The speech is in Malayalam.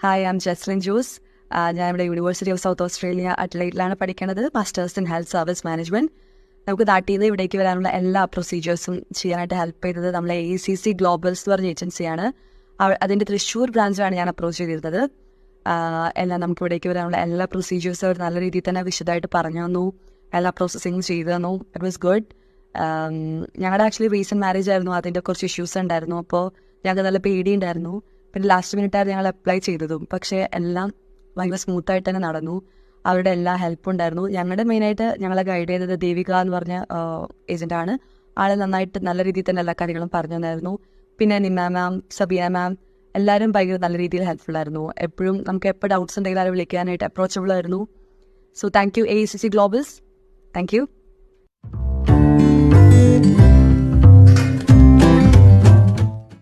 Hi, I am Jaslin Jose. ഞാൻ ഇവിടെ യൂണിവേഴ്സിറ്റി ഓഫ് സൗത്ത് ഓസ്ട്രേലിയ അഡ്ലൈഡിലാണ് പഠിക്കുന്നത്, masters in health service management. നമുക്ക് നാട്ടിൽ നിന്ന് ഇവിടേക്ക് വരാനുള്ള എല്ലാ പ്രൊസീജിയേഴ്സും ചെയ്യാനായിട്ട് ഹെൽപ്പ് ചെയ്തത് നമ്മളെ ACC ഗ്ലോബൽസ് എന്ന് പറഞ്ഞ ഏജൻസിയാണ്. അതിൻ്റെ തൃശ്ശൂർ ബ്രാഞ്ചാണ് ഞാൻ അപ്രോച്ച് ചെയ്തിരുന്നത്. എല്ലാം നമുക്ക് ഇവിടേക്ക് വരാനുള്ള എല്ലാ പ്രൊസീജിയേഴ്സും അവർ നല്ല രീതിയിൽ തന്നെ വിശദമായിട്ട് പറഞ്ഞു തന്നു, എല്ലാ പ്രോസസ്സിങ്ങും ചെയ്തു തന്നു. It was good. ഞങ്ങളുടെ ആക്ച്വലി റീസെൻറ്റ് മാരേജ് ആയിരുന്നു, അതിൻ്റെ കുറച്ച് ഇഷ്യൂസ് ഉണ്ടായിരുന്നു. അപ്പോൾ ഞങ്ങൾക്ക് നല്ല പേടിയുണ്ടായിരുന്നു. പിന്നെ ലാസ്റ്റ് മിനിറ്റായിരുന്നു ഞങ്ങൾ അപ്ലൈ ചെയ്തതും. പക്ഷേ എല്ലാം ഭയങ്കര സ്മൂത്തായിട്ട് തന്നെ നടന്നു. അവരുടെ എല്ലാ ഹെൽപ്പും ഉണ്ടായിരുന്നു. ഞങ്ങളുടെ മെയിനായിട്ട് ഞങ്ങളെ ഗൈഡ് ചെയ്തത് ദേവിക എന്ന് പറഞ്ഞ ഏജൻറ്റാണ്. ആൾ നന്നായിട്ട് നല്ല രീതിയിൽ തന്നെ എല്ലാ കാര്യങ്ങളും പറഞ്ഞു തന്നായിരുന്നു. പിന്നെ നിമ മാം, സബിയ മാം, എല്ലാവരും ഭയങ്കര നല്ല രീതിയിൽ ഹെൽപ്ഫുൾ ആയിരുന്നു. എപ്പോഴും നമുക്ക് എപ്പോൾ ഡൗട്ട്സ് ഉണ്ടെങ്കിൽ അത് വിളിക്കാനായിട്ട് അപ്രോച്ചബിൾ ആയിരുന്നു. So thank you ACC globals. Thank U.